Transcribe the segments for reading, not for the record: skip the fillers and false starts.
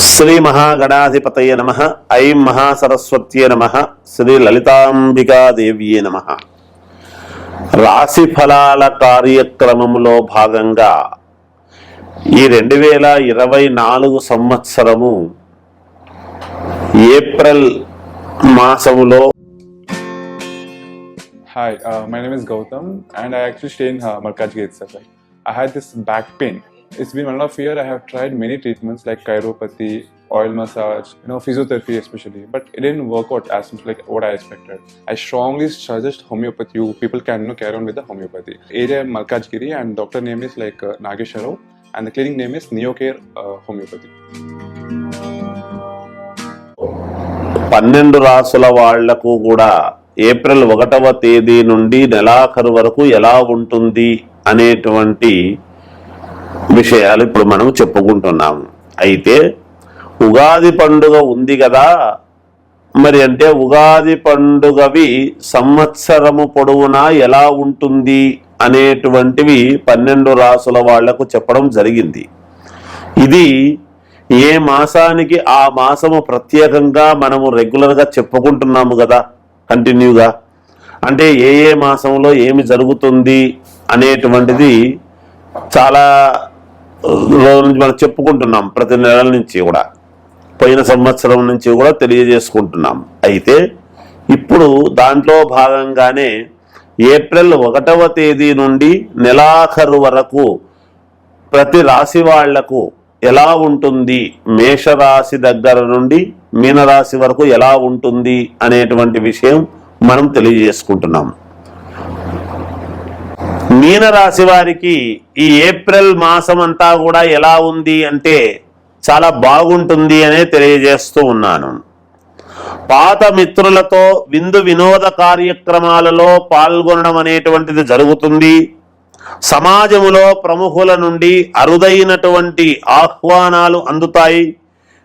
శ్రీ మహాగణాధిపతయ నమః. ఐం మహాసరస్వత్యే నమః. శ్రీ లలితాంబికాదేవ్యే నమః. రాశి ఫలాల కార్యక్రమంలో భాగంగా ఈ 2024 సంవత్సరము ఏప్రిల్ మాసములో Hi, my name is Gautam and I actually stay in Markajgir itself. I had this back pain. It's been 1.5 years. I have tried many treatments like chiropathy, oil massage, physiotherapy especially, but it didn't work out as much like what I expected. I strongly suggest homeopathy. You people can carry on with the homeopathy. Area Markajgiri and doctor name is like Nagesha Rao and the clinic name is Neocare Homeopathy. 12 రాసుల వాళ్లకు కూడా April 1వ తేదీ నుండి నెలాఖరు వరకు ఎలా ఉంటుంది అనేటువంటి విషయాలు ఇప్పుడు మనం చెప్పుకుంటున్నాము. అయితే ఉగాది పండుగ ఉంది కదా, మరి అంటే ఉగాది పండుగవి సంవత్సరము పొడవునా ఎలా ఉంటుంది అనేటువంటివి 12 రాసుల వాళ్లకు చెప్పడం జరిగింది. ఇది ఏ మాసానికి ఆ మాసము ప్రత్యేకంగా మనము రెగ్యులర్గా చెప్పుకుంటున్నాము కదా కంటిన్యూగా. అంటే ఏ మాసంలో ఏమి జరుగుతుంది అనేటువంటిది చాలా రోజుల నుంచి మనం చెప్పుకుంటున్నాం. ప్రతి నెల నుంచి కూడా, పోయిన సంవత్సరం నుంచి కూడా తెలియజేసుకుంటున్నాం. అయితే ఇప్పుడు దాంట్లో భాగంగానే ఏప్రిల్ 1వ తేదీ నుండి నెలాఖరు వరకు ప్రతి రాశి వాళ్లకు ఎలా ఉంటుంది, మేషరాశి దగ్గర నుండి మీనరాశి వరకు ఎలా ఉంటుంది అనేటువంటి విషయం మనం తెలియజేసుకుంటున్నాం. మీనరాశి వారికి ఈ ఏప్రిల్ మాసం అంతా కూడా ఎలా ఉంది అంటే చాలా బాగుంటుంది అనే తెలియజేస్తూ ఉన్నాను. పాత మిత్రులతో విందు వినోద కార్యక్రమాలలో పాల్గొనడం అనేటువంటిది జరుగుతుంది. సమాజములో ప్రముఖుల నుండి అరుదైనటువంటి ఆహ్వానాలు అందుతాయి.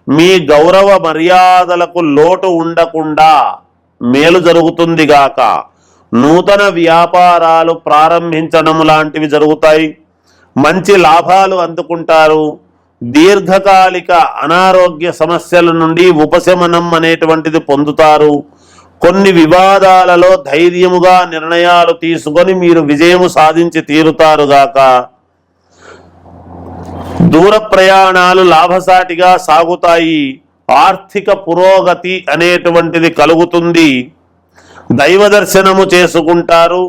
మీ గౌరవ మర్యాదలకు లోటు ఉండకుండా మేలు జరుగుతుంది గాక. నూతన వ్యాపారాలు ప్రారంభించడం లాంటివి జరుగుతాయి. మంచి లాభాలు అందుకుంటారు. దీర్ఘకాలిక అనారోగ్య సమస్యల నుండి ఉపశమనం అనేటువంటిది పొందుతారు. కొన్ని వివాదాలలో ధైర్యముగా నిర్ణయాలు తీసుకొని మీరు విజయము సాధించి తీరుతారుగాక. దూర ప్రయాణాలు లాభసాటిగా సాగుతాయి. ఆర్థిక పురోగతి అనేటువంటిది కలుగుతుంది. దైవ దర్శనము చేసుకుంటారు.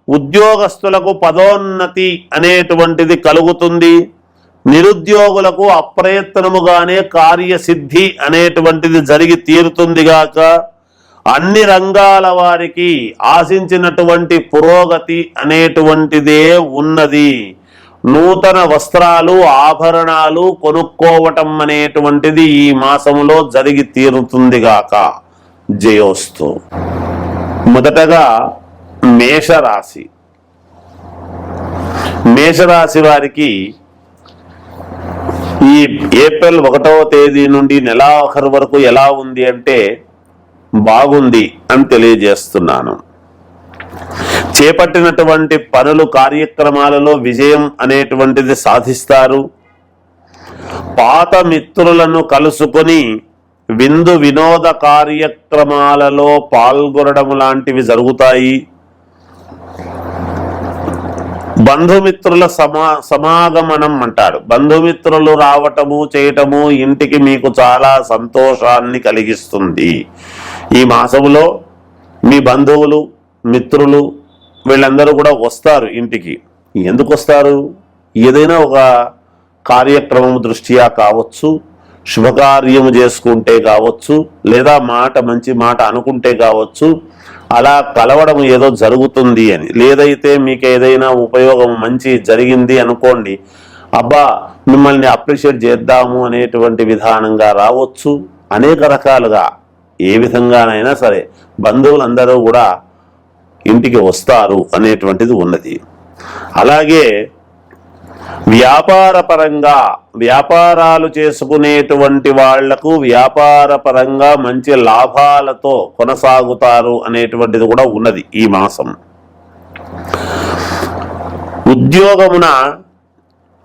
ఉద్యోగస్తులకు పదోన్నతి అనేటువంటిది కలుగుతుంది. నిరుద్యోగులకు అప్రయత్నముగానే కార్యసిద్ధి అనేటువంటిది జరిగి తీరుతుందిగాక. అన్ని రంగాల వారికి ఆశించినటువంటి పురోగతి అనేటువంటిదే ఉన్నది. నూతన వస్త్రాలు ఆభరణాలు కొనుక్కోవటం అనేటువంటిది ఈ మాసంలో జరిగి తీరుతుందిగాక. జయోస్తు. మొదటగా మేషరాశి. మేషరాశి వారికి ఈ ఏప్రిల్ 1వ తేదీ నుండి నెలాఖరు వరకు ఎలా ఉంది అంటే బాగుంది అని తెలియజేస్తున్నాను. చేపట్టినటువంటి పనులు కార్యక్రమాలలో విజయం అనేటువంటిది సాధిస్తారు. పాత మిత్రులను కలుసుకొని విందు వినోద కార్యక్రమాలలో పాల్గొనడం లాంటివి జరుగుతాయి. బంధుమిత్రుల సమాగమనం అంటాడు. బంధుమిత్రులు రావటము చేయటము ఇంటికి మీకు చాలా సంతోషాన్ని కలిగిస్తుంది. ఈ మాసంలో మీ బంధువులు మిత్రులు వీళ్ళందరూ కూడా వస్తారు ఇంటికి. ఎందుకు వస్తారు? ఏదైనా ఒక కార్యక్రమం దృష్ట్యా కావచ్చు, శుభకార్యము చేసుకుంటే కావచ్చు, లేదా మంచి మాట అనుకుంటే కావచ్చు. అలా కలవడం ఏదో జరుగుతుంది అని, లేదైతే మీకు ఏదైనా ఉపయోగం మంచి జరిగింది అనుకోండి, అబ్బా మిమ్మల్ని అప్రిషియేట్ చేద్దాము అనేటువంటి విధానంగా రావచ్చు. అనేక రకాలుగా ఏ విధంగానైనా సరే బంధువులందరూ కూడా ఇంటికి వస్తారు అనేటువంటిది ఉన్నది. అలాగే వ్యాపార పరంగా వ్యాపారాలు చేసుకునేటువంటి వాళ్లకు వ్యాపార పరంగా మంచి లాభాలతో కొనసాగుతారు అనేటువంటిది కూడా ఉన్నది ఈ మాసం. ఉద్యోగమున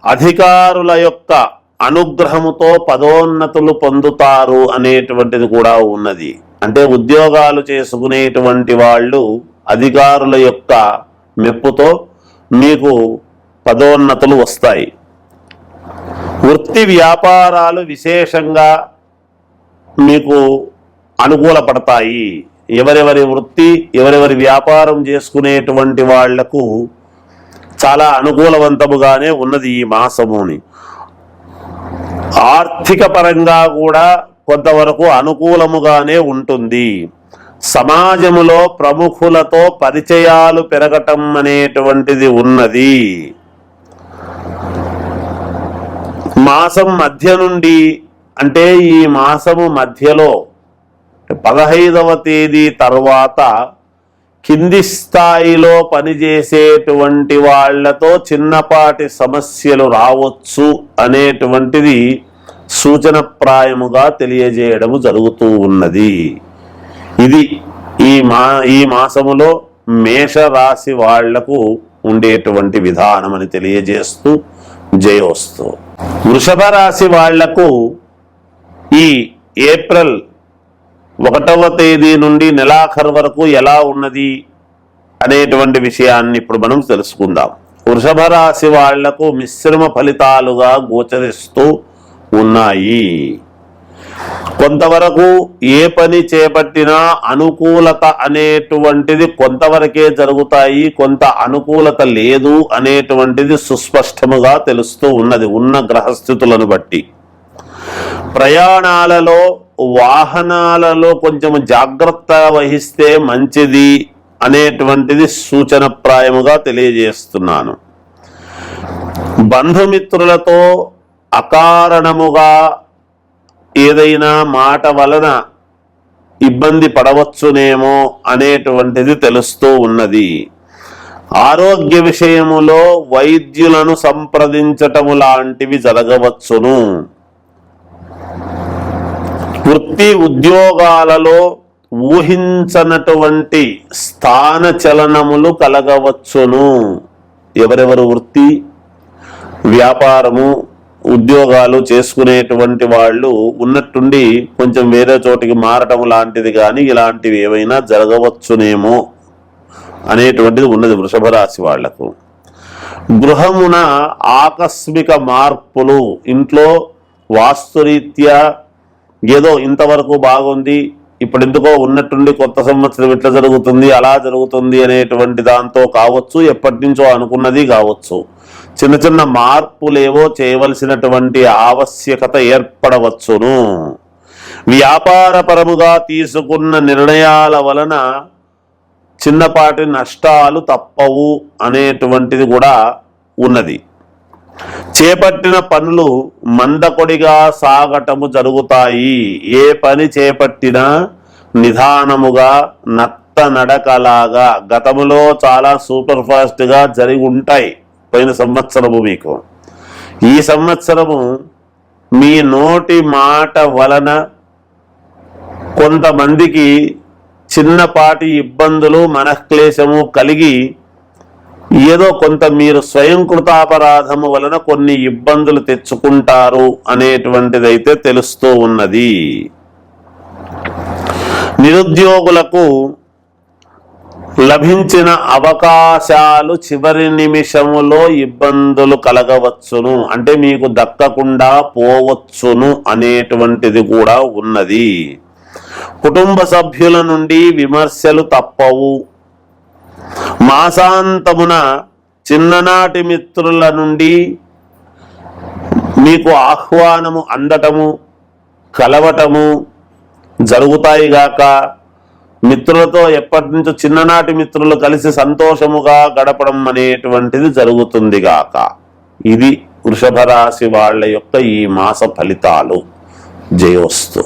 అధికారుల యొక్క అనుగ్రహముతో పదోన్నతులు పొందుతారు అనేటువంటిది కూడా ఉన్నది. అంటే ఉద్యోగాలు చేసుకునేటువంటి వాళ్ళు అధికారుల యొక్క మెప్పుతో మీకు పదోన్నతులు వస్తాయి. వృత్తి వ్యాపారాలు విశేషంగా మీకు అనుకూలపడతాయి. ఎవరెవరి వృత్తి ఎవరెవరి వ్యాపారం చేసుకునేటువంటి వాళ్లకు చాలా అనుకూలవంతముగానే ఉన్నది ఈ మాసముని. ఆర్థిక పరంగా కూడా కొంతవరకు అనుకూలముగానే ఉంటుంది. సమాజములో ప్రముఖులతో పరిచయాలు పెరగటం అనేటువంటిది ఉన్నది. మాసం మధ్య నుండి అంటే ఈ మాసము మధ్యలో 15వ తేదీ తర్వాత కింది స్థాయిలో పనిచేసేటువంటి వాళ్లతో చిన్నపాటి సమస్యలు రావచ్చు అనేటువంటిది సూచనప్రాయముగా తెలియజేయడము జరుగుతూ ఉన్నది. ఇది ఈ మాసములో మేషరాశి వాళ్లకు ఉండేటువంటి విధానం అని తెలియజేస్తూ జయోస్తు. వృషభ రాశి వాళ్లకు ఈ ఏప్రిల్ 1వ తేదీ నుండి నెలాఖరు వరకు ఎలా ఉన్నది అనేటువంటి విషయాన్ని ఇప్పుడు మనం తెలుసుకుందాం. వృషభ రాశి వాళ్లకు మిశ్రమ ఫలితాలుగా గోచరిస్తూ ఉన్నాయి. కొంతవరకు ఏ పని చేపట్టినా అనుకూలత అనేటువంటిది కొంతవరకే జరుగుతాయి, కొంత అనుకూలత లేదు అనేటువంటిది సుస్పష్టముగా తెలుస్తూ ఉన్నది ఉన్న గ్రహస్థితులను బట్టి. ప్రయాణాలలో వాహనాలలో కొంచెం జాగ్రత్త వహిస్తే మంచిది అనేటువంటిది సూచనప్రాయముగా తెలియజేస్తున్నాను. బంధుమిత్రులతో అకారణముగా ఏదైనా మాట వలన ఇబ్బంది పడవచ్చునేమో అనేటువంటిది తెలుస్తూ ఉన్నది. ఆరోగ్య విషయములో వైద్యులను సంప్రదించటము లాంటివి జరగవచ్చును. వృత్తి ఉద్యోగాలలో ఊహించనటువంటి స్థాన చలనములు కలగవచ్చును. ఎవరెవరు వృత్తి వ్యాపారము ఉద్యోగాలు చేసుకునేటువంటి వాళ్ళు ఉన్నట్టుండి కొంచెం వేరే చోటికి మారటం లాంటిది కానీ ఇలాంటివి ఏవైనా జరగవచ్చునేమో అనేటువంటిది ఉన్నది వృషభ రాశి వాళ్లకు. గృహమున ఆకస్మిక మార్పులు, ఇంట్లో వాస్తురీత్యా ఏదో ఇంతవరకు బాగుంది ఇప్పుడు ఎందుకో ఉన్నట్టుండి కొత్త సంవత్సరం ఇట్లా జరుగుతుంది అలా జరుగుతుంది అనేటువంటి దాంతో కావచ్చు, ఎప్పటి నుంచో అనుకున్నది కావచ్చు, చిన్న చిన్న మార్పులేవో చేయవలసినటువంటి ఆవశ్యకత ఏర్పడవచ్చును. వ్యాపారపరముగా తీసుకున్న నిర్ణయాల వలన చిన్నపాటి నష్టాలు తప్పవు అనేటువంటిది కూడా ఉన్నది. చేపట్టిన పనులు మందకొడిగా సాగటము జరుగుతాయి. ఏ పని చేపట్టినా నిదానముగా నత్త నడకలాగా గతములో చాలా సూపర్ ఫాస్ట్ గా జరిగి ఉంటాయి పోయిన సంవత్సరము. మీకు ఈ సంవత్సరము మీ నోటి మాట వలన కొంతమందికి చిన్నపాటి ఇబ్బందులు మనఃక్లేశము కలిగి ఏదో కొంత మీరు స్వయం కృతాపరాధము వలన కొన్ని ఇబ్బందులు తెచ్చుకుంటారు అనేటువంటిదైతే తెలుస్తూ ఉన్నది. నిరుద్యోగులకు లభించిన అవకాశాలు చివరి నిమిషములో ఇబ్బందులు కలగవచ్చును, అంటే మీకు దక్కకుండా పోవచ్చును అనేటువంటిది కూడా ఉన్నది. కుటుంబ సభ్యుల నుండి విమర్శలు తప్పవు. మాసాంతమున చిన్ననాటి మిత్రుల నుండి మీకు ఆహ్వానము అందటము కలవటము జరుగుతాయి గాక. మిత్రులతో ఎప్పటి నుంచో చిన్ననాటి మిత్రులు కలిసి సంతోషముగా గడపడం అనేటువంటిది జరుగుతుంది గాక. ఇది వృషభ రాశి వాళ్ళ యొక్క ఈ మాస ఫలితాలు. జయోస్తు.